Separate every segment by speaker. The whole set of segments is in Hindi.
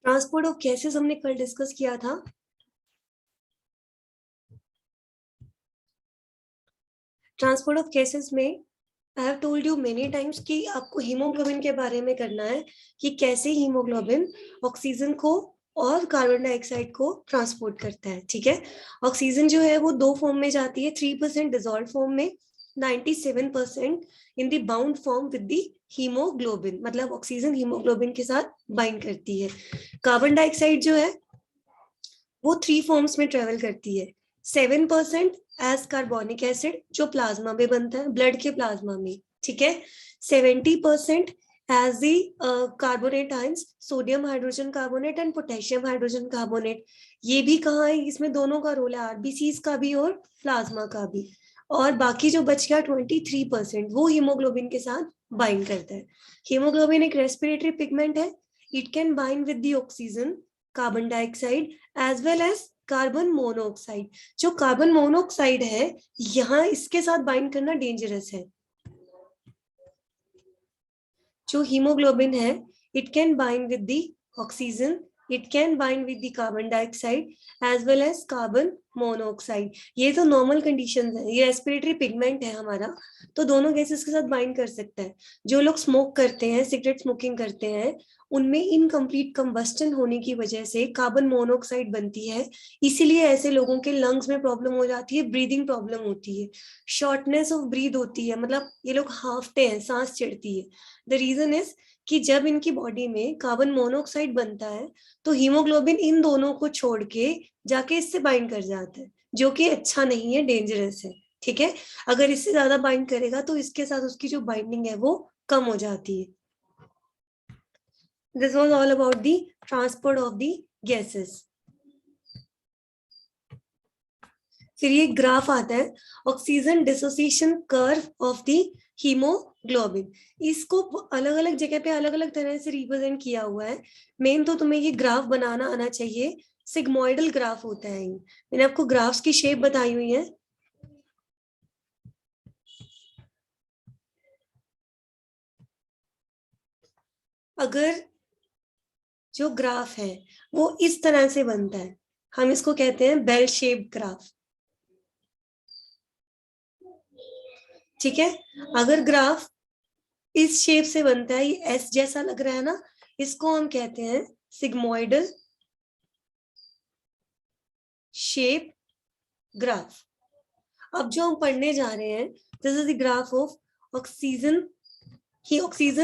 Speaker 1: ट्रांसपोर्ट ऑफ गैसेस हमने कल डिस्कस किया था। ट्रांसपोर्ट ऑफ गैसेस में I have told you many times कि आपको हीमोग्लोबिन के बारे में करना है कि कैसे हीमोग्लोबिन ऑक्सीजन को और कार्बन डाइऑक्साइड को ट्रांसपोर्ट करता है। ठीक है, ऑक्सीजन जो है वो दो फॉर्म में जाती है, 3% डिजॉल्व फॉर्म में, 97% in the bound form with the haemoglobin, मतलब ऑक्सीजन हीमोग्लोबिन के साथ बाइंड करती है। कार्बन डाइऑक्साइड जो है वो 3 फॉर्म्स में ट्रेवल करती है, 7% एज कार्बोनिक एसिड जो प्लाज्मा में बनता है, ब्लड के प्लाज्मा में। ठीक है, 70% as the carbonate ions, sodium hydrogen carbonate and potassium hydrogen carbonate. ये भी कहाँ है, इसमें दोनों का रोल है, आरबीसीज का भी और प्लाज्मा का भी। और बाकी जो बच गया 23% वो हीमोग्लोबिन के साथ बाइंड करता है। हीमोग्लोबिन एक रेस्पिरेटरी पिगमेंट है, it can bind with the oxygen, carbon dioxide as well as carbon monoxide. जो कार्बन मोनोऑक्साइड है यहाँ इसके साथ बाइंड करना डेंजरस है। जो हीमोग्लोबिन है it can bind with the oxygen, it can bind with the carbon dioxide as well as carbon monoxide. ये तो नॉर्मल कंडीशंस है, ये रेस्पिरेटरी पिगमेंट है हमारा, तो दोनों गैसेस के साथ बाइंड कर सकता है। जो लोग स्मोक करते हैं, सिगरेट स्मोकिंग करते हैं, उनमें इनकम्प्लीट कंबस्टन होने की वजह से कार्बन मोनोऑक्साइड बनती है, इसीलिए ऐसे लोगों के लंग्स में प्रॉब्लम हो जाती है, ब्रीदिंग प्रॉब्लम होती है, शॉर्टनेस ऑफ ब्रीथ होती है, मतलब ये लोग हांफते हैं, सांस चढ़ती है। द रीजन इज कि जब इनकी बॉडी में कार्बन मोनोऑक्साइड बनता है तो हीमोग्लोबिन इन दोनों को छोड़ के जाके इससे बाइंड कर जाता है, जो कि अच्छा नहीं है, डेंजरस है। ठीक है, अगर इससे ज्यादा बाइंड करेगा तो इसके साथ उसकी जो बाइंडिंग है वो कम हो जाती है। This was all about the transport of the gases. फिर ये ग्राफ आता है oxygen dissociation curve of the haemoglobin. इसको अलग अलग जगह पे अलग अलग तरह से रिप्रेजेंट किया हुआ है। मेन तो तुम्हें ये ग्राफ बनाना आना चाहिए, सिग्मोइडल ग्राफ होता है। मैंने आपको ग्राफ्स की शेप बताई हुई है। अगर जो ग्राफ है वो इस तरह से बनता है, हम इसको कहते हैं बेल शेप ग्राफ। ठीक है, अगर ग्राफ इस शेप से बनता है, ये एस जैसा लग रहा है ना, इसको हम कहते हैं सिग्मोइडल शेप ग्राफ। अब जो हम पढ़ने जा रहे हैं, this is the graph of oxygen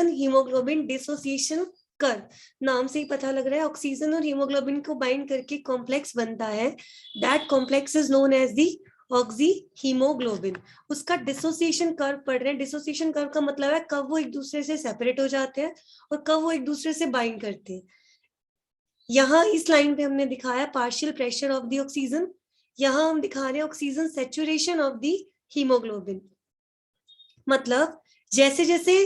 Speaker 1: haemoglobin dissociation curve. नाम से ही पता लग रहा है ऑक्सीजन और हीमोग्लोबिन को बाइंड करके कॉम्प्लेक्स बनता है, that complex is known as the oxyhaemoglobin. उसका डिसोसिएशन कर्व पढ़ रहे हैं। डिसोसिएशन कर्व का मतलब है कब वो एक दूसरे से सेपरेट हो जाते हैं और कब वो एक दूसरे से बाइंड करते हैं। यहाँ इस लाइन पे हमने दिखाया partial pressure of the oxygen, यहाँ हम दिखा रहे हैं oxygen saturation of the haemoglobin. मतलब जैसे जैसे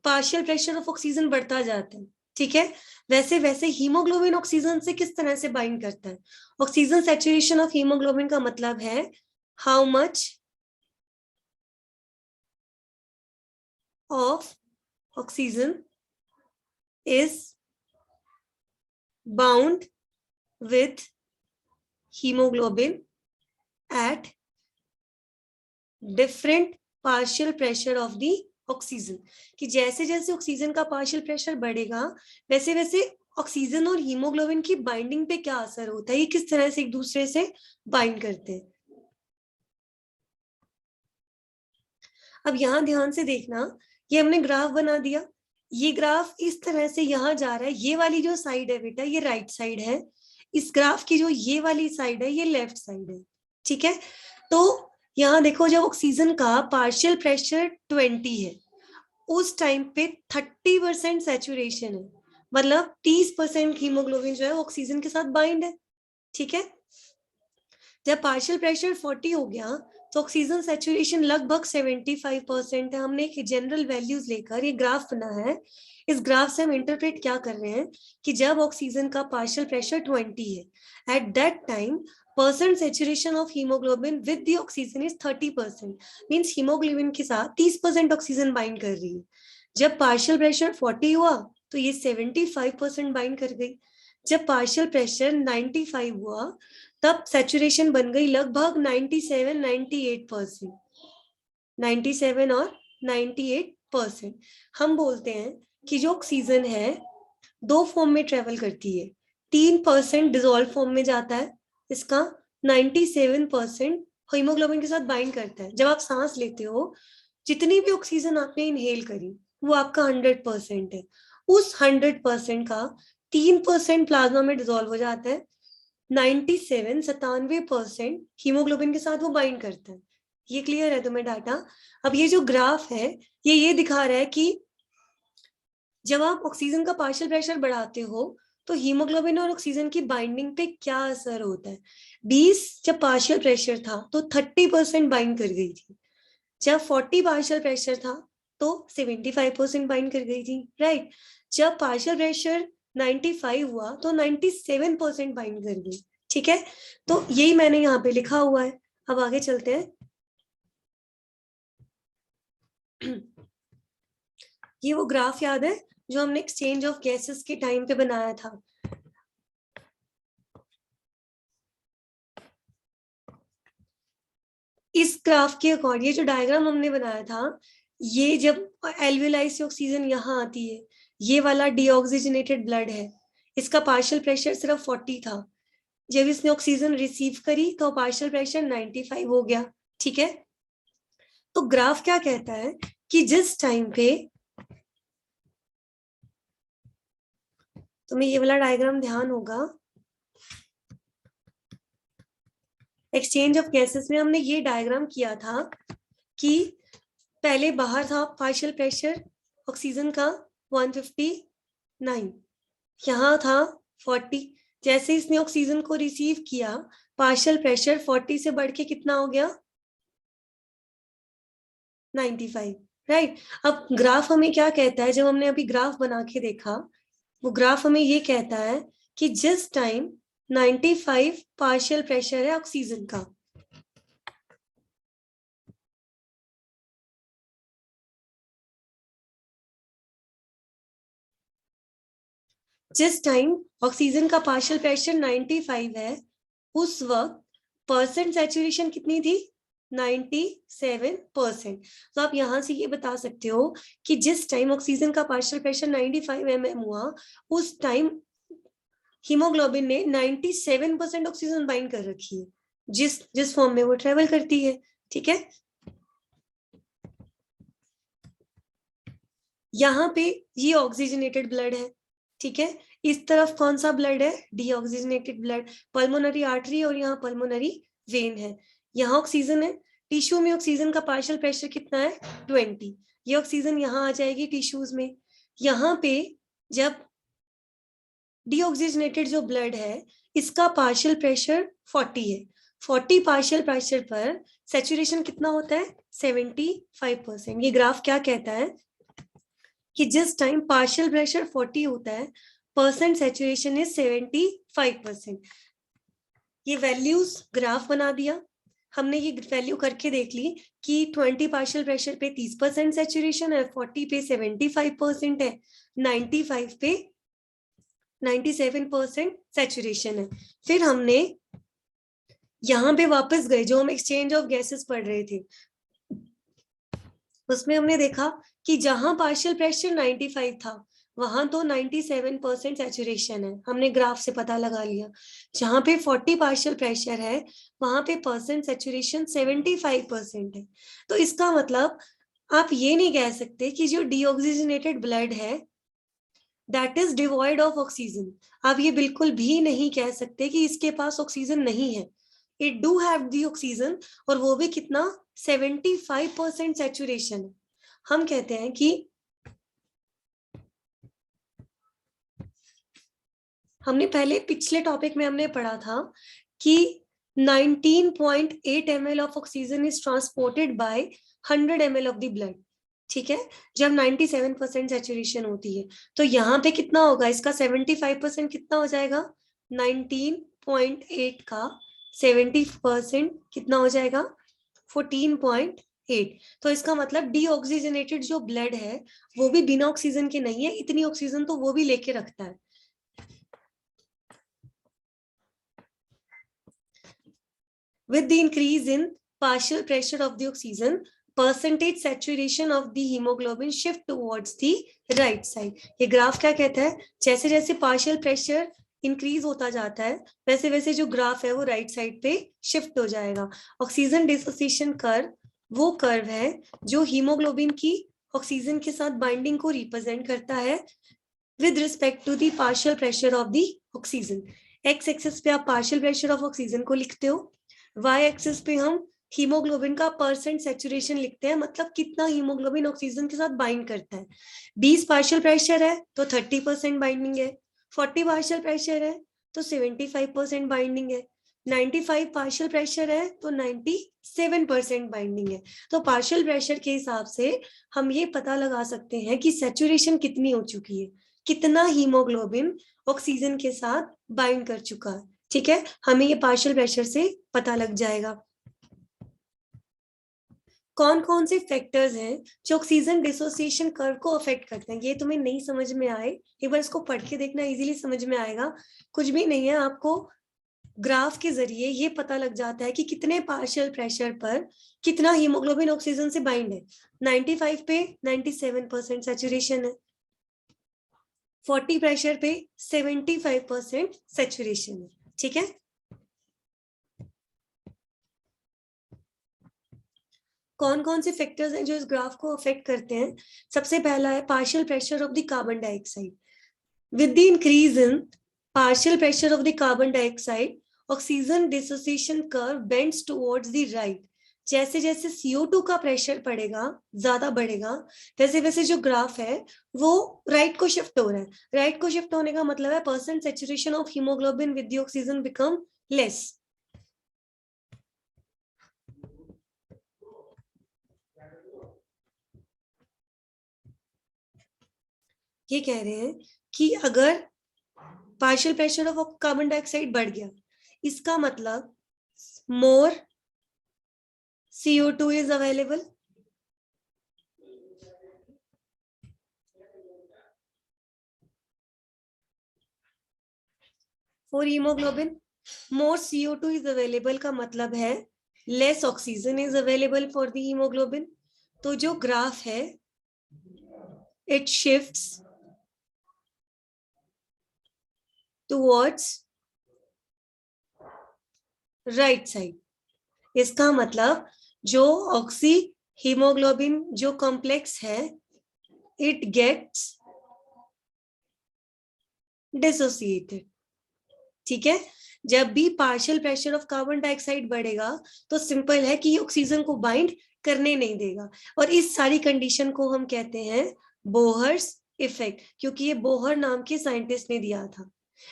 Speaker 1: पार्शियल प्रेशर ऑफ ऑक्सीजन बढ़ता जाता है, ठीक है, वैसे वैसे हीमोग्लोबिन ऑक्सीजन से किस तरह से बाइंड करता है। ऑक्सीजन सैचुरेशन ऑफ हीमोग्लोबिन का मतलब है how much of oxygen is bound with hemoglobin at different partial pressure of the oxygen। कि जैसे जैसे ऑक्सीजन का पार्शियल प्रेशर बढ़ेगा वैसे वैसे ऑक्सीजन और हीमोग्लोबिन की बाइंडिंग पे क्या असर होता है, ये किस तरह से एक दूसरे से बाइंड करते हैं। अब यहाँ ध्यान से देखना, ये हमने ग्राफ बना दिया, ये ग्राफ इस तरह से यहाँ जा रहा है, ये वाली जो साइड है बेटा ये राइट साइड है, इस ग्राफ की जो ये वाली साइड है ये लेफ्ट साइड है। ठीक है, तो यहाँ देखो जब ऑक्सीजन का पार्शियल प्रेशर 20 है उस टाइम पे 30% सैचुरेशन है, मतलब 30% हीमोग्लोबिन जो है ऑक्सीजन के साथ बाइंड है। ठीक है, जब पार्शियल प्रेशर 40 हो गया तो ऑक्सीजन सैचुरेशन लगभग 75% है। हमने एक जनरल वैल्यूज लेकर ये ग्राफ बना है। इस ग्राफ से हम इंटरप्रेट क्या कर रहे हैं कि जब ऑक्सीजन का पार्शियल प्रेशर 20 है, at that time percent saturation of haemoglobin with the oxygen is 30%, means haemoglobin के साथ 30% ऑक्सीजन बाइंड कर रही है। जब पार्शियल प्रेशर 40 हुआ तो ये 75% बाइंड कर गई। जब पार्शियल प्रेशर 95 हुआ तब सैचुरेशन बन गई लगभग 97-98%, 97 और 98%। हम बोलते हैं कि जो ऑक्सीजन है दो फॉर्म में ट्रेवल करती है, 3% डिजोल्व फॉर्म में जाता है इसका, 97% हीमोग्लोबिन के साथ बाइंड करता है। जब आप सांस लेते हो जितनी भी ऑक्सीजन आपने इनहेल करी वो आपका 100% है, उस 100% का 3% प्लाज्मा में डिजोल्व हो जाता है, 97 हीमोग्लोबिन के साथ वो बाइंड करता है। ये क्लियर है तुम्हें डाटा? अब ये जो ग्राफ है ये दिखा रहा है कि जब आप ऑक्सीजन का पार्शियल प्रेशर बढ़ाते हो तो हीमोग्लोबिन और ऑक्सीजन की बाइंडिंग पे क्या असर होता है। 20 जब पार्शियल प्रेशर था तो 30% बाइंड कर गई थी, जब 40 पार्शियल प्रेशर था तो 75% बाइंड कर गई थी, राइट। जब पार्शियल प्रेशर 95 हुआ तो 97% बाइंड कर गई, ठीक है। तो यही मैंने यहाँ पे लिखा हुआ है। अब आगे चलते हैं। ये वो ग्राफ याद है जो हमने एक्सचेंज ऑफ गैसेस के टाइम पे बनाया था। इस ग्राफ के अकॉर्डिंग ये जो डायग्राम हमने बनाया था, ये जब एल्वियोलाई से ऑक्सीजन यहाँ आती है, ये वाला डीऑक्सीजनेटेड ब्लड है, इसका पार्शियल प्रेशर सिर्फ 40 था। जब इसने ऑक्सीजन रिसीव करी तो पार्शियल प्रेशर 95 हो गया, ठीक है। तो ग्राफ क्या कहता है कि जिस टाइम पे, तुम्हें ये वाला डायग्राम ध्यान होगा, एक्सचेंज ऑफ गैसेस में हमने ये डायग्राम किया था कि पहले बाहर था पार्शियल प्रेशर ऑक्सीजन का 159, यहाँ था 40। जैसे इसने ऑक्सीजन को रिसीव किया पार्शियल प्रेशर 40 से बढ़ के कितना हो गया, 95, राइट। अब ग्राफ हमें क्या कहता है, जब हमने अभी ग्राफ बना के देखा, वो ग्राफ हमें ये कहता है कि जिस टाइम 95 पार्शियल प्रेशर है ऑक्सीजन का, जिस टाइम ऑक्सीजन का पार्शियल प्रेशर 95 है, उस वक्त परसेंट सैचुरेशन कितनी थी, 97%। तो आप यहां से ये बता सकते हो कि जिस टाइम ऑक्सीजन का पार्शियल प्रेशर 95 mm हुआ, उस टाइम हीमोग्लोबिन ने 97% ऑक्सीजन बाइंड कर रखी है, जिस जिस फॉर्म में वो ट्रेवल करती है, ठीक है। यहाँ पे ये ऑक्सीजनेटेड ब्लड है, ठीक है। इस तरफ कौन सा ब्लड है, डीऑक्सीजनेटेड ब्लड, पल्मोनरी आर्टरी और यहाँ पल्मोनरी वेन है। यहाँ ऑक्सीजन है, टिश्यू में ऑक्सीजन का पार्शियल प्रेशर कितना है, 20। ये ऑक्सीजन यहाँ आ जाएगी टिश्यूज में। यहाँ पे जब डीऑक्सीजनेटेड जो ब्लड है इसका पार्शियल प्रेशर 40 है, 40 पार्शियल प्रेशर पर सैचुरेशन कितना होता है, 75%। ये ग्राफ क्या कहता है कि जिस टाइम पार्शियल प्रेशर 40 होता है परसेंट सैचुरेशन इज 75%। ये वैल्यूज ग्राफ बना दिया हमने, ये वैल्यू करके देख ली कि 20 पार्शियल प्रेशर पे 30% सैचुरेशन है, 40 पे 75% है, 95 पे 97% सैचुरेशन है। फिर हमने यहाँ पे वापस गए, जो हम एक्सचेंज ऑफ गैसेस पढ़ रहे थे उसमें हमने देखा कि जहां पार्शियल प्रेशर 95 था वहां तो 97% सैचुरेशन है, हमने ग्राफ से पता लगा लिया। जहां पे 40 पार्शियल प्रेशर है वहां पे परसेंट सैचुरेशन 75% है। तो इसका मतलब आप ये नहीं कह सकते कि जो डीऑक्सीजनेटेड ब्लड है that is devoid of oxygen. आप ये बिल्कुल भी नहीं कह सकते कि इसके पास ऑक्सीजन नहीं है, it do have the oxygen, और वो भी कितना, 75% सैचुरेशन। हम कहते हैं कि हमने पहले पिछले टॉपिक में हमने पढ़ा था कि 19.8 ml of oxygen is transported by 100 ml of the blood, ठीक है, जब 97% सैचुरेशन होती है। तो यहाँ पे कितना होगा, इसका 75% कितना हो जाएगा, 19.8 का 70% कितना हो जाएगा, 14.8। तो इसका मतलब डीऑक्सीजनेटेड जो ब्लड है वो भी बिना ऑक्सीजन के नहीं है, इतनी ऑक्सीजन तो वो भी लेके रखता है। with the increase in partial pressure of the oxygen, percentage saturation of the hemoglobin shift towards the right side. ये ग्राफ क्या कहता है, जैसे जैसे पार्शियल प्रेशर इंक्रीज होता जाता है वैसे वैसे जो ग्राफ है वो राइट साइड पे शिफ्ट हो जाएगा. ऑक्सीजन डिसोसिएशन कर्व वो कर्व है जो हीमोग्लोबिन की ऑक्सीजन के साथ बाइंडिंग को रिप्रेजेंट करता है with respect to the partial pressure of the oxygen. X axis पे आप पार्शियल प्रेशर ऑफ ऑक्सीजन को लिखते हो, वाई एक्सिस पे हम हीमोग्लोबिन का परसेंट सैचुरेशन लिखते हैं, मतलब कितना हीमोग्लोबिन ऑक्सीजन के साथ बाइंड करता है. 20 पार्शियल प्रेशर है तो 30% बाइंडिंग है, 40 पार्शियल प्रेशर है तो 75% बाइंडिंग है, 95 पार्शियल प्रेशर है तो 97% बाइंडिंग है. तो पार्शियल प्रेशर के हिसाब से हम ये पता लगा सकते हैं कि सैचुरेशन कितनी हो चुकी है, कितना हीमोग्लोबिन ऑक्सीजन के साथ बाइंड कर चुका है. ठीक है, हमें ये पार्शियल प्रेशर से पता लग जाएगा. कौन कौन से फैक्टर्स हैं जो ऑक्सीजन डिसोसिएशन कर्व को अफेक्ट करते हैं. ये तुम्हें नहीं समझ में आए, एक बार इसको पढ़ के देखना, इजीली समझ में आएगा. कुछ भी नहीं है, आपको ग्राफ के जरिए ये पता लग जाता है कि कितने पार्शियल प्रेशर पर कितना हीमोग्लोबिन ऑक्सीजन से बाइंड है. 95 पे 97% सैचुरेशन है, 40 प्रेशर पे 75% सैचुरेशन है. ठीक है, कौन कौन से फैक्टर्स हैं जो इस ग्राफ को अफेक्ट करते हैं. सबसे पहला है partial pressure of the carbon dioxide. With the increase in partial pressure of the carbon dioxide, oxygen dissociation curve bends towards the right. जैसे जैसे CO2 का प्रेशर पड़ेगा, ज्यादा बढ़ेगा, वैसे वैसे जो ग्राफ है वो राइट को शिफ्ट हो रहा है. राइट को शिफ्ट होने का मतलब है percent saturation of haemoglobin with the oxygen become less. ये कह रहे हैं कि अगर partial pressure of carbon dioxide बढ़ गया, इसका मतलब मोर CO2 is available. For hemoglobin, more CO2 is available का मतलब है less oxygen is available for the hemoglobin. तो जो ग्राफ है it shifts towards right side. इसका मतलब जो ऑक्सी हीमोग्लोबिन जो कॉम्प्लेक्स है it gets dissociated. ठीक है, जब भी partial pressure of carbon dioxide बढ़ेगा तो सिंपल है कि ये ऑक्सीजन को बाइंड करने नहीं देगा. और इस सारी कंडीशन को हम कहते हैं बोहर्स इफेक्ट, क्योंकि ये बोहर नाम के साइंटिस्ट ने दिया था.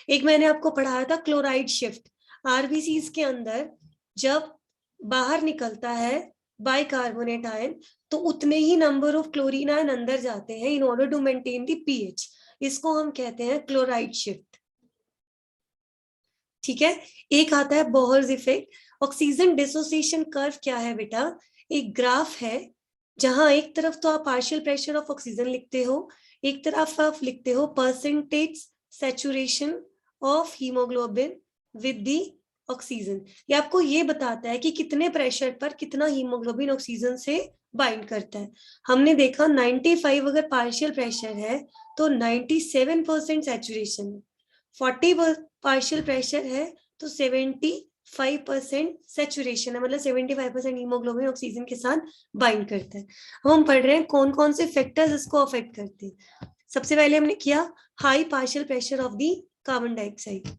Speaker 1: एक मैंने आपको पढ़ाया था क्लोराइड शिफ्ट. आरबीसीज के अंदर जब बाहर निकलता है बाइकार्बोनेट आयन तो उतने ही नंबर ऑफ क्लोरीन आयन अंदर जाते हैं in order to maintain the pH. इसको हम कहते हैं क्लोराइड शिफ्ट. ठीक है, एक आता है Bohr's effect. Oxygen dissociation curve क्या है बेटा, एक ग्राफ है जहां एक तरफ तो आप पार्शियल प्रेशर ऑफ ऑक्सीजन लिखते हो, एक तरफ आप लिखते हो percentage saturation of haemoglobin with the oxygen. ये आपको ये बताता है कि कितने प्रेशर पर कितना हीमोग्लोबिन ऑक्सीजन से बाइंड करता है. हमने देखा 95 अगर पार्शियल प्रेशर है तो 97% सैचुरेशन है, 40 पार्शियल प्रेशर है तो 75% सैचुरेशन है, मतलब 75% हीमोग्लोबिन ऑक्सीजन के साथ बाइंड करता है. हम पढ़ रहे हैं कौन कौन से फैक्टर्स इसको अफेक्ट करते हैं. सबसे पहले हमने किया high partial pressure of the carbon dioxide.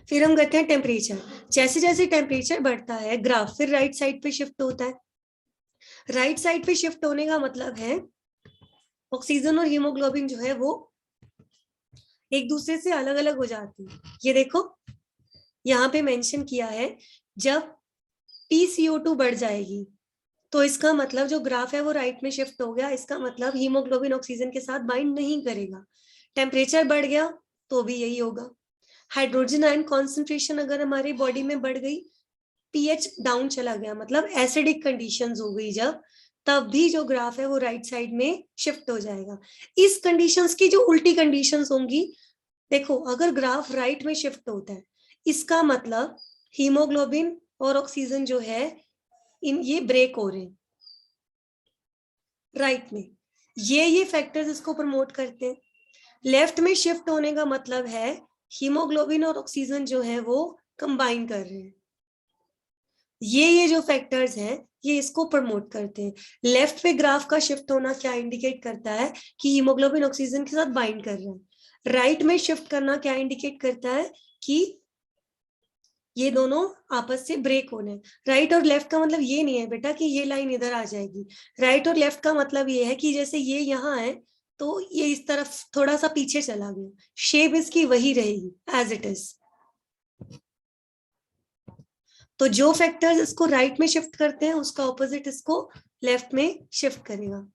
Speaker 1: फिर हम करते हैं टेम्परेचर. जैसे जैसे टेम्परेचर बढ़ता है ग्राफ फिर राइट साइड पे शिफ्ट होता है. राइट साइड पे शिफ्ट होने का मतलब है ऑक्सीजन और हीमोग्लोबिन जो है वो एक दूसरे से अलग अलग हो जाती है. ये देखो यहाँ पे मेंशन किया है जब PCO2 बढ़ जाएगी तो इसका मतलब जो ग्राफ है वो राइट में शिफ्ट हो गया. इसका मतलब हीमोग्लोबिन ऑक्सीजन के साथ बाइंड नहीं करेगा. टेम्परेचर बढ़ गया तो भी यही होगा. हाइड्रोजन आयन कॉन्सेंट्रेशन अगर हमारी बॉडी में बढ़ गई, पीएच डाउन चला गया, मतलब एसिडिक कंडीशंस हो गई जब, तब भी जो ग्राफ है वो राइट साइड में शिफ्ट हो जाएगा. इस कंडीशंस की जो उल्टी कंडीशंस होंगी, देखो अगर ग्राफ राइट में शिफ्ट होता है इसका मतलब हीमोग्लोबिन और ऑक्सीजन जो है ये ब्रेक हो रहे हैं राइट में। ये फैक्टर्स इसको प्रमोट करते हैं। लेफ्ट में शिफ्ट होने का मतलब है हीमोग्लोबिन और ऑक्सीजन जो है वो कंबाइन कर रहे हैं। ये जो फैक्टर्स हैं ये इसको प्रमोट करते हैं। लेफ्ट पे ग्राफ का शिफ्ट होना क्या इंडिकेट करता है कि हीमोग्लोबिन ऑक्सीजन के साथ बाइंड कर रहे हैं। राइट में शिफ्ट करना क्या इंडिकेट करता है कि ये दोनों आपस से ब्रेक होने। राइट और लेफ्ट का मतलब ये नहीं है बेटा कि ये लाइन इधर आ जाएगी। राइट और लेफ्ट का मतलब ये है कि जैसे ये यहाँ है तो ये इस तरफ थोड़ा सा पीछे चला गया, शेप इसकी वही रहेगी एज इट इज। तो जो फैक्टर्स इसको राइट में शिफ्ट करते हैं उसका ऑपोजिट इसको लेफ्ट में शिफ्ट करेगा।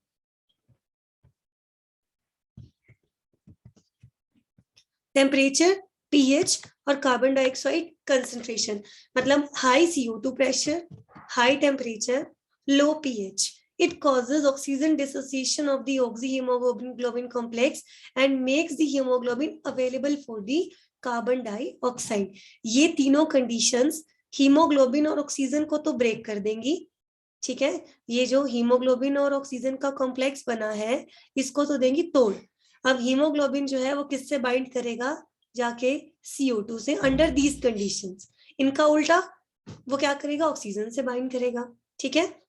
Speaker 1: टेम्परेचर, पीएच और कार्बन डाइऑक्साइड कंसंट्रेशन, मतलब high CO2 pressure, high temperature, low pH, it causes oxygen dissociation of the oxyhemoglobin complex and makes the hemoglobin available for the carbon dioxide। ये तीनों कंडीशंस हीमोग्लोबिन और ऑक्सीजन को तो ब्रेक कर देंगी, ठीक है। ये जो हीमोग्लोबिन और ऑक्सीजन का कॉम्प्लेक्स बना है इसको तो देंगी तोड़। अब हीमोग्लोबिन जो है वो किससे बाइंड करेगा, जाके CO2 से अंडर दीज कंडीशंस। इनका उल्टा वो क्या करेगा, ऑक्सीजन से बाइंड करेगा, ठीक है।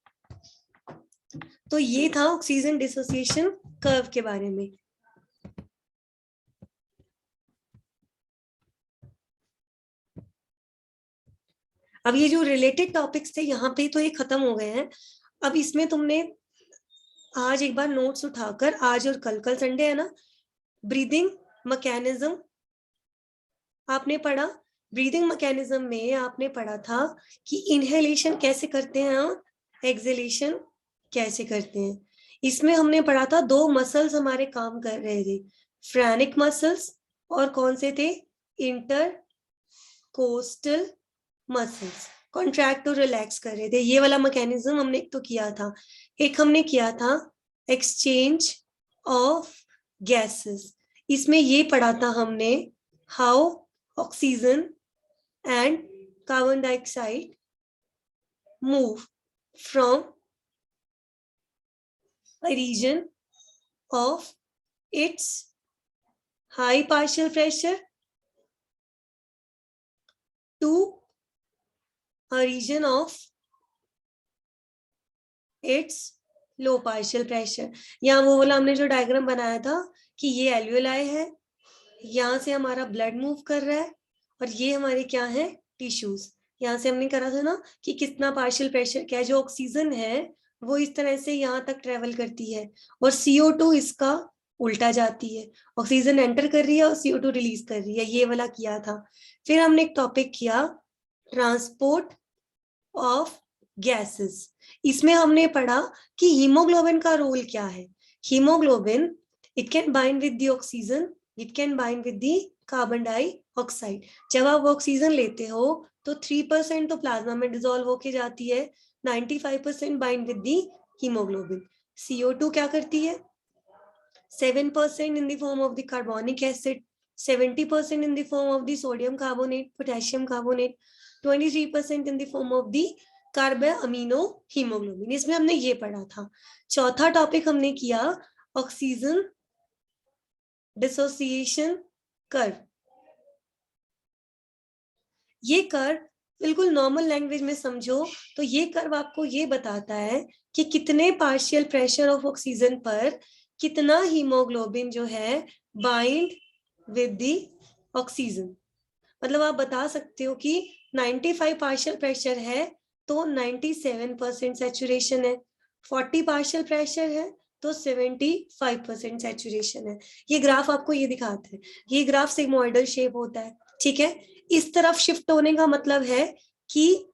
Speaker 1: तो ये था ऑक्सीजन डिसोसिएशन कर्व के बारे में। अब ये जो रिलेटेड टॉपिक्स थे यहाँ पे तो ये खत्म हो गए हैं। अब इसमें तुमने आज एक बार नोट्स उठाकर, आज और कल संडे है ना, ब्रीदिंग मैकेनिज्म आपने पढ़ा। ब्रीदिंग मैकेनिज्म में आपने पढ़ा था कि इनहेलेशन कैसे करते हैं और एक्सहेलेशन कैसे करते हैं। इसमें हमने पढ़ा था दो मसल्स हमारे काम कर रहे थे, फ्रेनिक मसल्स और कौन से थे, इंटरकोस्टल मसल्स, कॉन्ट्रैक्ट और रिलैक्स कर रहे थे। ये वाला मैकेनिज्म हमने एक तो किया था। एक हमने किया था एक्सचेंज ऑफ गैसेस। इसमें ये पढ़ा था हमने how oxygen and carbon dioxide move from a region of its high partial pressure to a region of its low partial pressure. यहाँ वो वाला हमने जो डायग्राम बनाया था कि ये एल्वियोलाई है, यहाँ से हमारा ब्लड मूव कर रहा है और ये हमारे क्या है, टिश्यूज। यहाँ से हमने करा था ना कि कितना पार्शियल प्रेशर क्या है, जो ऑक्सीजन है वो इस तरह से यहाँ तक ट्रेवल करती है और CO2 इसका उल्टा जाती है। ऑक्सीजन एंटर कर रही है और CO2 रिलीज कर रही है, ये वाला किया था। फिर हमने एक टॉपिक किया ट्रांसपोर्ट ऑफ गैसेस। इसमें हमने पढ़ा कि हीमोग्लोबिन का रोल क्या है। Haemoglobin it can bind with the oxygen, it can bind with the carbon dioxide. जब आप ऑक्सीजन लेते हो तो 3% तो प्लाज्मा में डिसॉल्व होके जाती है, 95% bind with the haemoglobin. CO2 क्या करती है, 7% in the form of the carbonic acid, 70% in the form of the sodium carbonate, potassium carbonate, 23% in the form of the carbamino haemoglobin. इसमें हमने ये पढ़ा था। चौथा टॉपिक हमने किया ऑक्सीजन डिसोसिएशन कर्व। ये कर्व बिल्कुल नॉर्मल लैंग्वेज में समझो तो ये कर्व आपको ये बताता है कि कितने पार्शियल प्रेशर ऑफ ऑक्सीजन पर कितना हीमोग्लोबिन जो है बाइंड विद द ऑक्सीजन। मतलब आप बता सकते हो कि 95 पार्शियल प्रेशर है तो 97% सैचुरेशन है, 40 पार्शियल प्रेशर है तो 75% सैचुरेशन है। ये ग्राफ आपको ये दिखाता है, ये ग्राफ सिग्मोइडल शेप होता है, ठीक है। इस तरफ शिफ्ट होने का मतलब है कि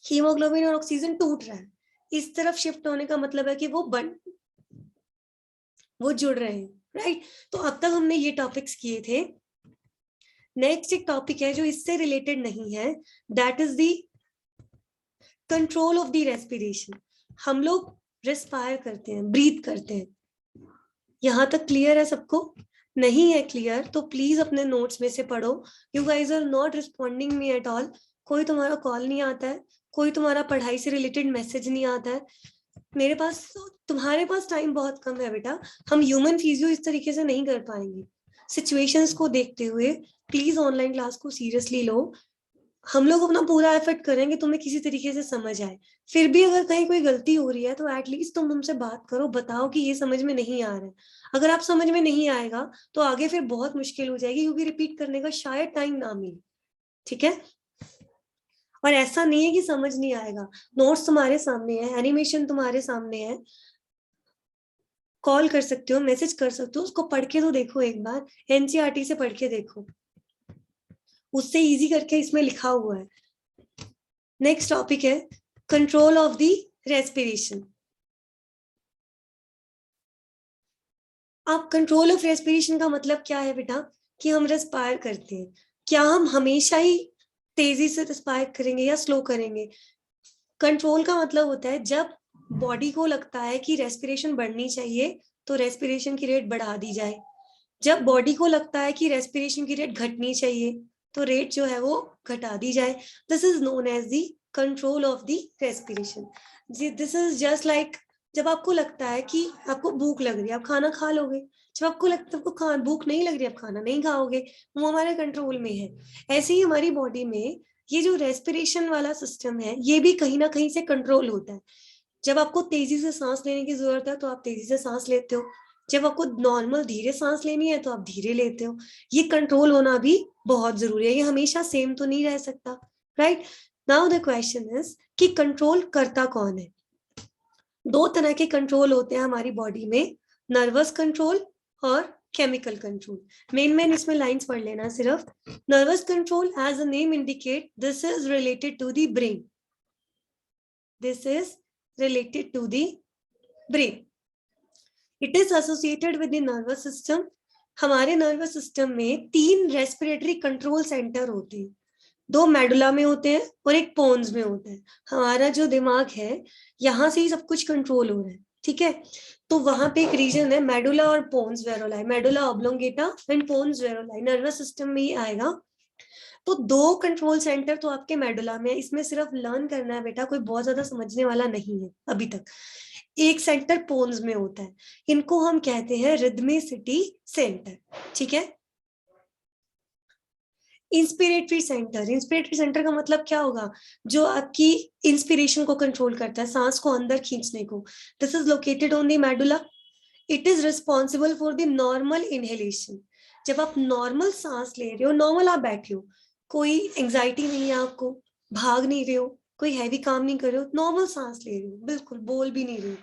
Speaker 1: हीमोग्लोबिन और ऑक्सीजन टूट रहा है, इस तरफ शिफ्ट होने का मतलब है कि वो जुड़ रहे हैं, राइट। तो अब तक हमने ये टॉपिक्स किए थे। नेक्स्ट एक टॉपिक है जो इससे रिलेटेड नहीं है, that is the control of the respiration. हम लोग रेस्पायर करते हैं, ब्रीथ करते हैं। यहां तक क्लियर है सबको? नहीं है क्लियर तो प्लीज अपने नोट्स में से पढ़ो। You guys are not responding me at all. कोई तुम्हारा कॉल नहीं आता है, कोई तुम्हारा पढ़ाई से रिलेटेड मैसेज नहीं आता है। मेरे पास, तुम्हारे पास टाइम बहुत कम है बेटा, हम ह्यूमन फिजियो इस तरीके से नहीं कर पाएंगे। सिचुएशंस को देखते हुए प्लीज ऑनलाइन क्लास को सीरियसली लो। हम लोग अपना पूरा एफर्ट करेंगे तुम्हें किसी तरीके से समझ आए। फिर भी अगर कहीं कोई गलती हो रही है तो एटलीस्ट तुम हमसे बात करो, बताओ कि ये समझ में नहीं आ रहा है। अगर आप समझ में नहीं आएगा तो आगे फिर बहुत मुश्किल हो जाएगी, क्योंकि रिपीट करने का शायद टाइम ना मिले। ठीक है, और ऐसा नहीं है कि समझ नहीं आएगा, नोट्स तुम्हारे सामने है, एनिमेशन तुम्हारे सामने है, कॉल कर सकते हो, मैसेज कर सकते हो, उसको पढ़ के तो देखो एक बार, एनसीईआरटी से पढ़ के देखो, उससे इजी करके इसमें लिखा हुआ है। नेक्स्ट टॉपिक है कंट्रोल ऑफ द रेस्पिरेशन। आप कंट्रोल ऑफ रेस्पिरेशन का मतलब क्या है बेटा, कि हम रेस्पायर करते हैं, क्या हम हमेशा ही तेजी से रेस्पायर करेंगे या स्लो करेंगे। कंट्रोल का मतलब होता है जब बॉडी को लगता है कि रेस्पिरेशन बढ़नी चाहिए तो रेस्पिरेशन की रेट बढ़ा दी जाए, जब बॉडी को लगता है कि रेस्पिरेशन की रेट घटनी चाहिए तो रेट जो है वो घटा दी जाए। This is known as the control of the respiration. This is just like, जब आपको लगता है कि आपको भूख लग रही है आप खाना खा लोगे, जब आपको लगता है आपको भूख नहीं लग रही आप खाना नहीं खाओगे, वो हमारे कंट्रोल में है। ऐसे ही हमारी बॉडी में ये जो रेस्पिरेशन वाला सिस्टम है ये भी कहीं ना कहीं से कंट्रोल होता है। जब आपको तेजी से सांस लेने की जरूरत है तो आप तेजी से सांस लेते हो, जब आपको नॉर्मल धीरे सांस लेनी है तो आप धीरे लेते हो। ये कंट्रोल होना भी बहुत जरूरी है, ये हमेशा सेम तो नहीं रह सकता। Right, now the question is कि कंट्रोल करता कौन है। दो तरह के कंट्रोल होते हैं हमारी बॉडी में, नर्वस कंट्रोल और केमिकल कंट्रोल। मेन इसमें लाइंस पढ़ लेना सिर्फ। Nervous control as a name indicate this is related to the brain, this is related to the brain. It is associated with the nervous system. हमारे नर्वस सिस्टम में 3 रेस्पिरेटरी कंट्रोल सेंटर होते हैं, 2 मेडुला में होते हैं और एक पोन्स में होता है। हमारा जो दिमाग है यहाँ से ही सब कुछ कंट्रोल हो रहा है। ठीक है, तो वहां पे एक रीजन है मेडुला और pons varolii, medulla oblongata and pons varolii, nervous system में ही आएगा। तो 2 कंट्रोल सेंटर तो आपके मेडुला में है, इसमें सिर्फ लर्न करना है बेटा, कोई बहुत ज्यादा समझने वाला नहीं है अभी तक। एक सेंटर पोन्स में होता है, इनको हम कहते हैं रिदमिसिटी सेंटर। ठीक है, इंस्पिरेटरी सेंटर, इंस्पिरेटरी सेंटर का मतलब क्या होगा, जो आपकी इंस्पिरेशन को कंट्रोल करता है, सांस को अंदर खींचने को। This is located on the medulla. It is responsible for the normal inhalation. जब आप नॉर्मल सांस ले रहे हो, नॉर्मल आप बैठे हो, कोई एंजाइटी नहीं है आपको, भाग नहीं रहे हो, कोई हैवी काम नहीं कर रहे हो, नॉर्मल सांस ले रहे हो, बिल्कुल बोल भी नहीं रहे हो,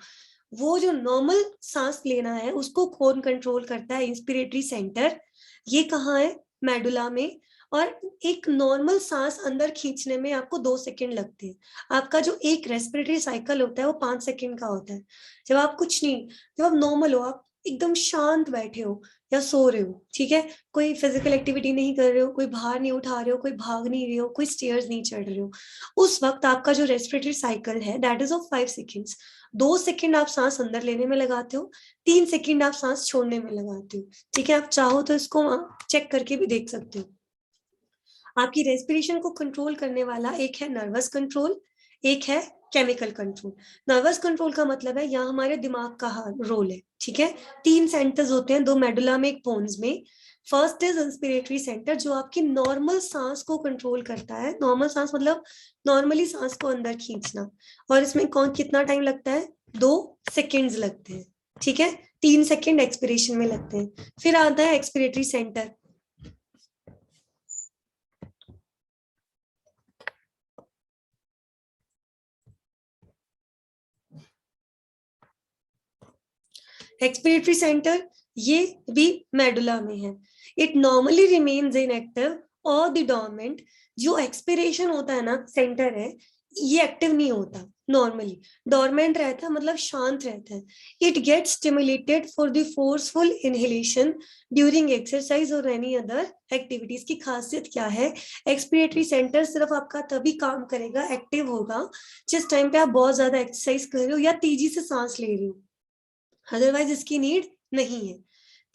Speaker 1: वो जो नॉर्मल सांस लेना है उसको कौन कंट्रोल करता है, इंस्पिरेटरी सेंटर। ये कहाँ है, मेडुला में। और एक नॉर्मल सांस अंदर खींचने में आपको 2 सेकंड लगते हैं। आपका जो एक रेस्पिरेटरी साइकिल होता है वो 5 सेकंड का होता है। जब आप कुछ नहीं, जब आप नॉर्मल हो, आप एकदम शांत बैठे हो या सो रहे हो, ठीक है, कोई फिजिकल एक्टिविटी नहीं कर रहे हो, कोई भार नहीं उठा रहे हो, कोई भाग नहीं रहे हो, कोई स्टेयर्स नहीं चढ़ रहे हो, उस वक्त आपका जो रेस्पिरेटरी साइकिल है that is of 5 seconds. 2 second आप सांस अंदर लेने में लगाते हो, 3 सेकंड आप सांस छोड़ने में लगाते हो। ठीक है, आप चाहो तो इसको चेक करके भी देख सकते हो। आपकी रेस्पिरेशन को कंट्रोल करने वाला एक है नर्वस कंट्रोल, एक है केमिकल कंट्रोल। नर्वस कंट्रोल का मतलब है यहाँ हमारे दिमाग का रोल है। ठीक है, 3 सेंटर्स होते हैं, 2 मेडुला में एक पोन्स में। फर्स्ट इज इंस्पिरेटरी सेंटर, जो आपकी नॉर्मल सांस को कंट्रोल करता है। नॉर्मल सांस मतलब नॉर्मली सांस को अंदर खींचना, और इसमें कौन कितना टाइम लगता है, 2 सेकेंड्स लगते हैं। ठीक है, 3 सेकेंड एक्सपिरेशन में लगते हैं। फिर आता है एक्सपिरेटरी सेंटर। एक्सपिरेटरी सेंटर ये भी मेडुला में है। इट नॉर्मली रिमेन्स इनएक्टिव और द डोरमेंट। जो एक्सपिरेशन होता है ना सेंटर है, ये एक्टिव नहीं होता, नॉर्मली डोरमेंट रहता है, मतलब शांत रहता है। It gets stimulated for the forceful inhalation during exercise और एनी अदर एक्टिविटीज। की खासियत क्या है, एक्सपिरेटरी सेंटर सिर्फ आपका तभी काम करेगा, एक्टिव होगा, जिस टाइम पे आप बहुत ज्यादा एक्सरसाइज कर रहे हो या तेजी से सांस ले रहे हो, अदरवाइज इसकी नीड नहीं है।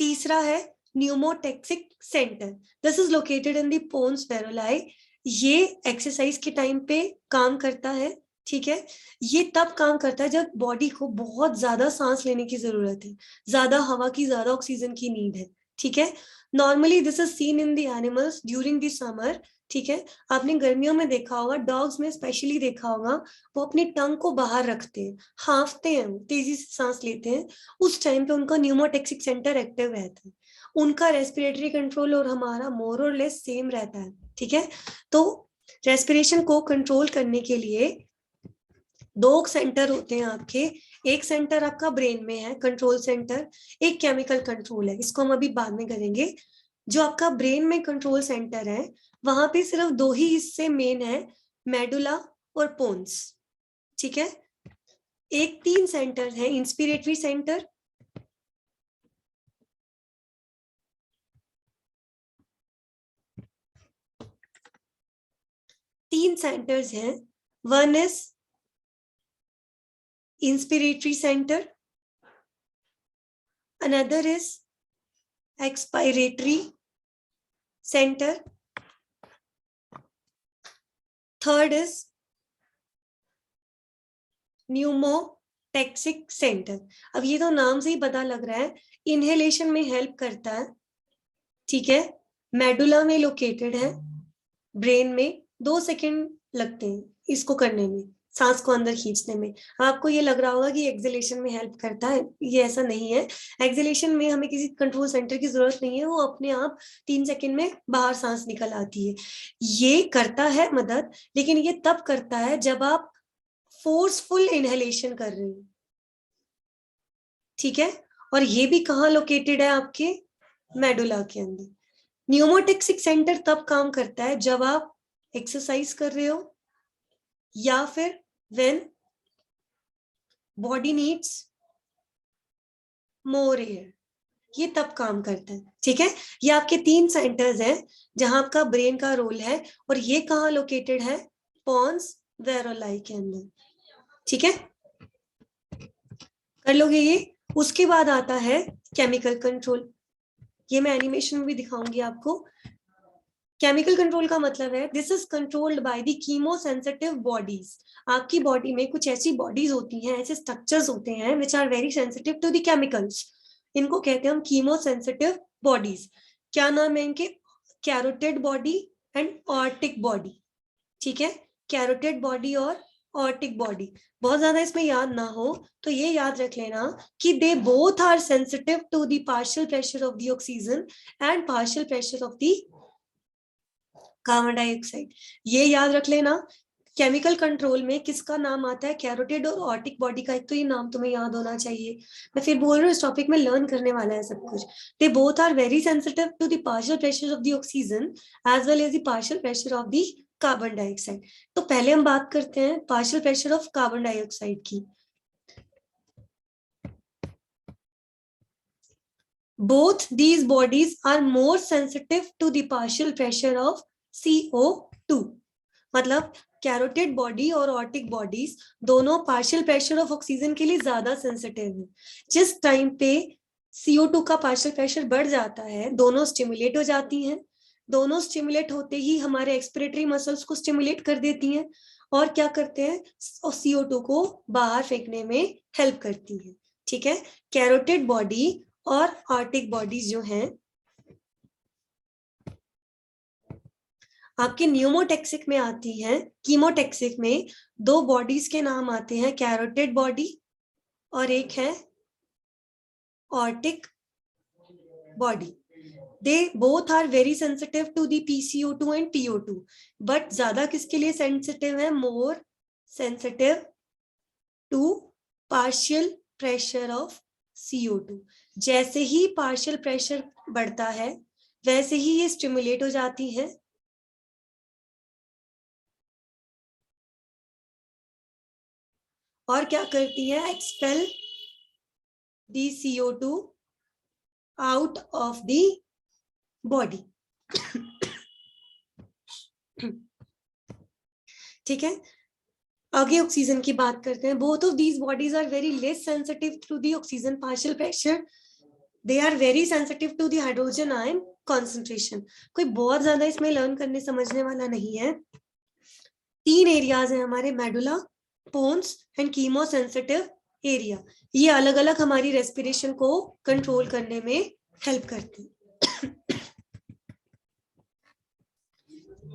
Speaker 1: तीसरा है pneumotaxic centre. This is located in the pons varolii ये एक्सरसाइज के टाइम पे काम करता है, ठीक है। ये तब काम करता है जब बॉडी को बहुत ज्यादा सांस लेने की जरूरत है, ज्यादा हवा की, ज्यादा ऑक्सीजन की नीड है, ठीक है। Normally this is seen in the animals during the summer, ठीक है। आपने गर्मियों में देखा होगा, डॉग्स में स्पेशली देखा होगा, वो अपनी टंग को बाहर रखते हैं, हाँफते हैं, तेजी से सांस लेते हैं। उस टाइम पे उनका न्यूमोटैक्सिक सेंटर एक्टिव रहता है, उनका रेस्पिरेटरी कंट्रोल और हमारा मोर और लेस सेम रहता है, ठीक है। तो रेस्पिरेशन को कंट्रोल करने के लिए दो सेंटर होते हैं आपके। एक सेंटर आपका ब्रेन में है, कंट्रोल सेंटर, एक केमिकल कंट्रोल है, इसको हम अभी बाद में करेंगे। जो आपका ब्रेन में कंट्रोल सेंटर है, वहां पे सिर्फ दो ही हिस्से मेन है, मेडुला और पोन्स, ठीक है। एक तीन सेंटर है, इंस्पिरेटरी सेंटर, तीन सेंटर्स हैं। One is inspiratory centre, another is expiratory centre, third is pneumotaxic centre. अब ये तो नाम से ही पता लग रहा है, इनहेलेशन में हेल्प करता है, ठीक है। मेडुला में लोकेटेड है, ब्रेन में 2 सेकंड लगते हैं इसको करने में, सांस को अंदर खींचने में। आपको ये लग रहा होगा कि एक्सहेलेशन में हेल्प करता है, ये ऐसा नहीं है। एक्सहेलेशन में हमें किसी कंट्रोल सेंटर की जरूरत नहीं है, वो अपने आप 3 सेकंड में बाहर सांस निकल आती है। ये करता है मदद, लेकिन ये तब करता है जब आप फोर्सफुल इनहेलेशन कर रहे हो, ठीक है। और ये भी कहाँ लोकेटेड है, आपके मेडुला के अंदर। न्यूमोटैक्सिक सेंटर तब काम करता है जब आप एक्सरसाइज कर रहे हो या फिर when body needs more air, ये तब काम करता है, ठीक है। ये आपके तीन सेंटर्स हैं जहां आपका ब्रेन का रोल है, और ये कहाँ लोकेटेड है, पॉन्स वेरोलाई के अंदर, ठीक है। कर लोगे ये। उसके बाद आता है केमिकल कंट्रोल, ये मैं एनिमेशन में भी दिखाऊंगी आपको। केमिकल कंट्रोल का मतलब है this is controlled by the chemo sensitive bodies. आपकी बॉडी में कुछ ऐसी बॉडीज होती हैं, ऐसे स्ट्रक्चर्स होते हैं which are very sensitive to the chemicals, इनको कहते हैं हम कीमो सेंसिटिव बॉडीज। क्या नाम है इनके, carotid body and aortic body, ठीक है। कैरोटिड बॉडी और ऑर्टिक बॉडी, बहुत ज्यादा इसमें याद ना हो तो ये याद रख लेना कि they both are sensitive to the partial pressure of the oxygen and partial pressure of the carbon dioxide. ये याद रख लेना। केमिकल कंट्रोल में किसका नाम आता है, कैरोटिड और ऑर्टिक बॉडी का, एक तो ये नाम तुम्हें याद होना चाहिए। मैं फिर बोल रही हूँ, इस टॉपिक में लर्न करने वाला है सब कुछ। They both are very sensitive to the partial pressure of the oxygen as well as the partial pressure of the carbon dioxide. तो पहले हम बात करते हैं partial pressure of carbon dioxide की। Both these bodies are more sensitive to the partial pressure of CO2। मतलब कैरोटिड बॉडी और ऑर्टिक बॉडीज दोनों पार्शियल प्रेशर ऑफ ऑक्सीजन के लिए ज्यादा सेंसिटिव है। जिस टाइम पे CO2 का पार्शियल प्रेशर बढ़ जाता है, दोनों स्टिमुलेट हो जाती हैं। दोनों स्टिमुलेट होते ही हमारे एक्सपिरेटरी मसल्स को स्टिमुलेट कर देती हैं, और क्या करते हैं, CO2 को बाहर फेंकने में हेल्प करती है, ठीक है। कैरोटिड बॉडी और ऑर्टिक बॉडीज जो हैं आपके न्यूमोटैक्सिक में आती हैं। कीमोटैक्सिक में दो बॉडीज के नाम आते हैं, कैरोटिड बॉडी और एक है aortic body. They both are very sensitive to the PCO2 and PO2, but ज्यादा किसके लिए सेंसिटिव है, more sensitive to partial pressure of CO2। जैसे ही पार्शियल प्रेशर बढ़ता है वैसे ही ये स्टिमुलेट हो जाती है, और क्या करती है, expel the CO2 out of the body, ठीक है। आगे ऑक्सीजन की बात करते हैं। Both of these bodies are very less sensitive to the oxygen partial pressure, they are very sensitive to the hydrogen ion concentration. कोई बहुत ज्यादा इसमें लर्न करने समझने वाला नहीं है। 3 एरियाज हैं हमारे, medulla, pons and chemosensitive area. ये अलग अलग हमारी रेस्पिरेशन को कंट्रोल करने में हेल्प करते हैं।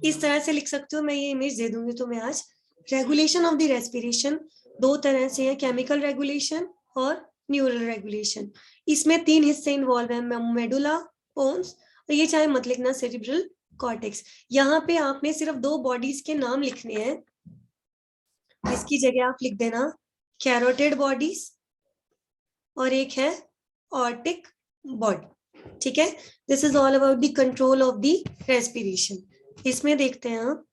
Speaker 1: इस तरह से लिख सकते हो, मैं ये इमेज दे दूंगी तुम्हें आज। रेगुलेशन ऑफ द रेस्पिरेशन 2 तरह से है, केमिकल रेगुलेशन और न्यूरल रेगुलेशन। इसमें 3 हिस्से इन्वॉल्व है, मेडुला, पोन्स और ये चाहे मत लिखना, सेरिब्रल कॉर्टेक्स। यहाँ पे आपने सिर्फ 2 बॉडीज के नाम लिखने हैं, इसकी जगह आप लिख देना कैरोटिड बॉडीज और एक है ऑर्टिक बॉडी। ठीक है, this is all about the control of the respiration. इसमें देखते हैं आप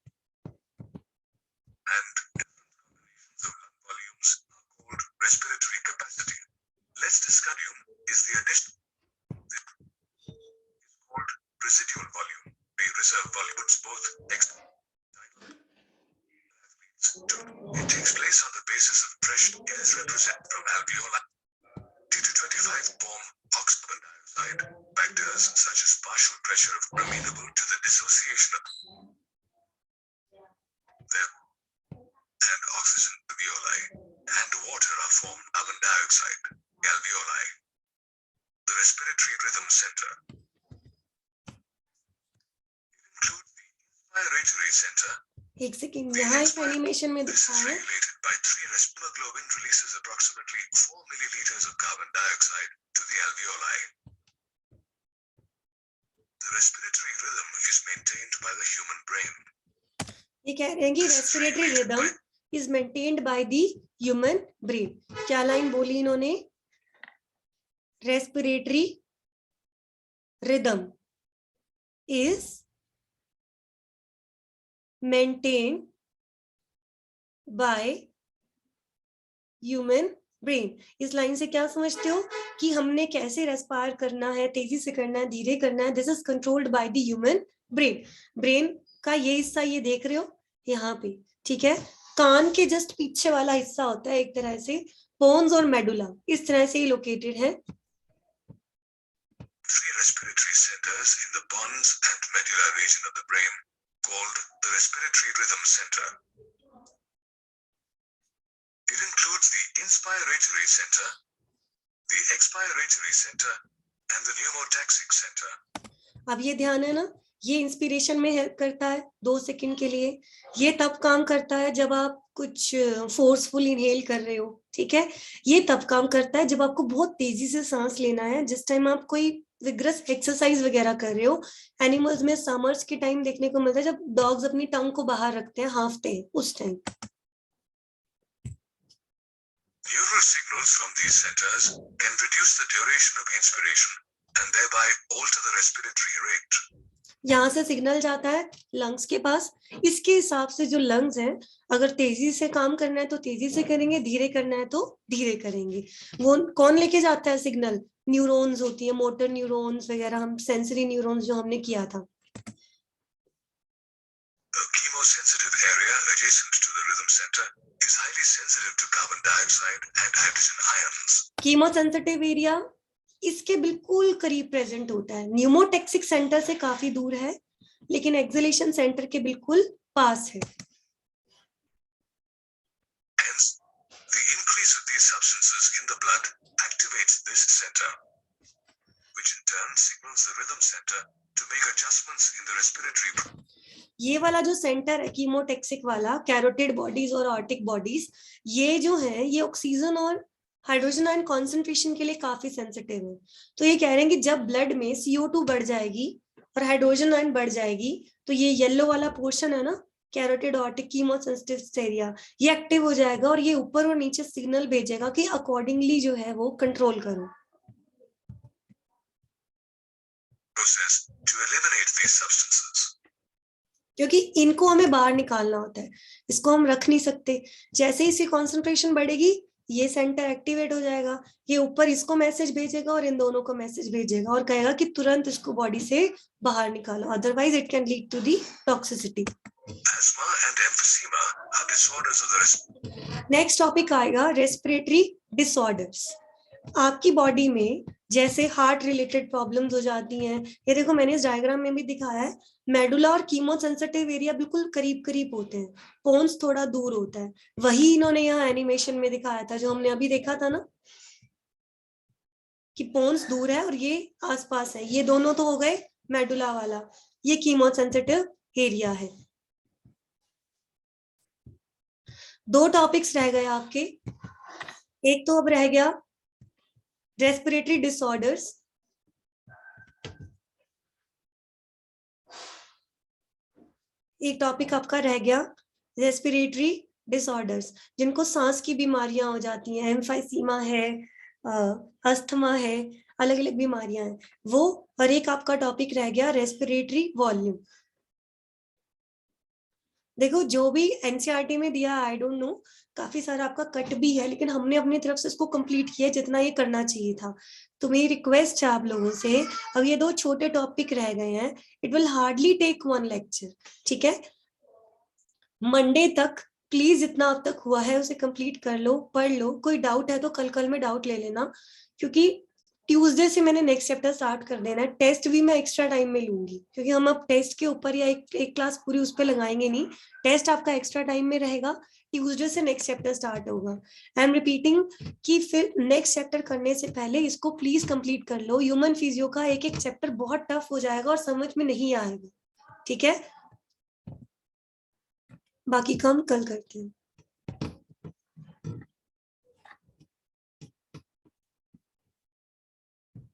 Speaker 2: respiratory capacity. Let's discuss is the addition is called residual volume. We reserve volumes both it takes place on the basis of pressure. It is represented from alveoli to 25 form oxygen dioxide factors such as partial pressure of amenable to the dissociation of them and oxygen alveoli and water are formed carbon dioxide alveoli. The respiratory rhythm center includes the inspiratory center.
Speaker 1: एक सेकंड, यहाँ इस एनिमेशन में दिखा है
Speaker 2: regulated by 3 hemoglobin releases approximately 4 milliliters of carbon dioxide to the alveoli. The respiratory rhythm is maintained by the human brain.
Speaker 1: ये कह रहे हैं कि respiratory rhythm is maintained by the human brain. क्या लाइन बोली इन्होंने? Respiratory rhythm is maintained by human brain. इस लाइन से क्या समझते हो कि हमने कैसे रेस्पायर करना है, तेजी से करना है, धीरे करना है, this is controlled by the human brain. Brain का ये हिस्सा ये देख रहे हो यहाँ पे, ठीक है, कान के जस्ट पीछे वाला हिस्सा होता है एक तरह से, पोन्स और मेडुला इस तरह से लोकेटेड है।
Speaker 2: 3 respiratory centers in the pons and medulla region of the brain called the respiratory rhythm center. It includes the inspiratory center, the expiratory center and the pneumotaxic center.
Speaker 1: अब ये ध्यान है ना, ये इंस्पिरेशन में हेल्प करता है 2 सेकंड के लिए। ये तब काम करता है जब आप कुछ फोर्सफुल इनहेल कर रहे हो, ठीक है। ये तब काम करता है जब आपको बहुत तेजी से सांस लेना है, जिस टाइम आप कोई विग्रस एक्सरसाइज वगैरह कर रहे हो। एनिमल्स में समर्स के टाइम देखने को मिलता है जब डॉग्स अपनी टंग को बाहर रखते हैं, हाँफते हैं, उस time.
Speaker 2: Neural signals from these centers can reduce the duration of inspiration and thereby alter the respiratory rate.
Speaker 1: यहाँ से सिग्नल जाता है लंग्स के पास। इसके हिसाब से जो लंग्स हैं, अगर तेजी से काम करना है तो तेजी से करेंगे, धीरे करना है तो धीरे करेंगे। वो कौन लेके जाता है सिग्नल? न्यूरॉन्स होती है, मोटर न्यूरॉन्स वगैरह, हम सेंसरी न्यूरॉन्स जो हमने किया था।
Speaker 2: The chemosensitive area adjacent to the rhythm center is highly sensitive to carbon dioxide and hydrogen ions.
Speaker 1: Chemosensitive area इसके बिल्कुल करीब प्रेजेंट होता है, न्यूमोटैक्सिक सेंटर से काफी दूर है, लेकिन एक्सलेशन सेंटर के बिल्कुल पास है।
Speaker 2: Hence, the increase of these substances in the blood activates this center, which in turn signals the rhythm center to make adjustments in the respiratory.
Speaker 1: ये वाला जो सेंटर है कीमोटैक्सिक वाला, कैरोटिड बॉडीज और ऑर्टिक बॉडीज, ये जो है ये ऑक्सीजन और हाइड्रोजन आयन कॉन्सेंट्रेशन के लिए काफी सेंसिटिव है। तो ये कह रहे हैं कि जब ब्लड में CO2 बढ़ जाएगी और हाइड्रोजन आयन बढ़ जाएगी तो ये येलो वाला पोर्शन है ना, कैरोटिड ऑर्टिक कीमोसेंसिटिव एरिया, ये एक्टिव हो जाएगा और ये ऊपर और नीचे सिग्नल भेजेगा कि अकॉर्डिंगली जो है वो कंट्रोल करो।
Speaker 2: Process to eliminate these substances.
Speaker 1: क्योंकि इनको हमें बाहर निकालना होता है, इसको हम रख नहीं सकते। जैसे ही इसकी कॉन्सेंट्रेशन बढ़ेगी ये सेंटर एक्टिवेट हो जाएगा, ये ऊपर इसको मैसेज भेजेगा और इन दोनों को मैसेज भेजेगा और कहेगा कि तुरंत इसको बॉडी से बाहर निकालो, otherwise it can lead to the toxicity.
Speaker 2: Asthma and emphysema are disorders of the
Speaker 1: next topic आएगा रेस्पिरेटरी डिसऑर्डर्स। आपकी बॉडी में जैसे हार्ट रिलेटेड प्रॉब्लम्स हो जाती हैं, ये देखो मैंने इस डायग्राम में भी दिखाया है, मेडुला और कीमोसेंसिटिव एरिया बिल्कुल करीब करीब होते हैं, पोन्स थोड़ा दूर होता है, वही इन्होंने यहाँ एनिमेशन में दिखाया था जो हमने अभी देखा था ना, कि पोन्स दूर है और ये आसपास है, ये दोनों तो हो गए मेडुला वाला, ये कीमोसेंसिटिव एरिया है। दो टॉपिक्स रह गए आपके, एक तो अब रह गया रेस्पिरेटरी डिसऑर्डर्स, एक टॉपिक आपका रह गया रेस्पिरेटरी डिसऑर्डर्स, जिनको सांस की बीमारियां हो जाती हैं, एम्फाइसीमा है, अस्थमा है, अलग अलग बीमारियां हैं वो, और एक आपका टॉपिक रह गया रेस्पिरेटरी वॉल्यूम। देखो जो भी एनसीईआरटी में दिया, आई डोंट नो, काफी सारा आपका कट भी है, लेकिन हमने अपनी तरफ से इसको कंप्लीट किया जितना ये करना चाहिए था। तो मेरी रिक्वेस्ट है आप लोगों से, अब ये दो छोटे टॉपिक रह गए हैं, it will hardly take 1 lecture, ठीक है? मंडे तक प्लीज जितना अब तक हुआ है उसे कंप्लीट कर लो, पढ़ लो, कोई डाउट है तो कल में डाउट ले लेना, क्योंकि ट्यूसडे से मैंने नेक्स्ट चैप्टर स्टार्ट कर देना है। टेस्ट भी मैं एक्स्ट्रा टाइम में लूंगी, क्योंकि हम अब टेस्ट के ऊपर या एक क्लास पूरी उस पर लगाएंगे नहीं, टेस्ट आपका एक्स्ट्रा टाइम में रहेगा, ट्यूसडे से नेक्स्ट चैप्टर स्टार्ट होगा। आई एम रिपीटिंग कि फिर नेक्स्ट चैप्टर करने से पहले इसको प्लीज कंप्लीट कर लो, ह्यूमन फिजियो का एक एक चैप्टर बहुत टफ हो जाएगा और समझ में नहीं आएगा, ठीक है? बाकी काम कल करते हैं।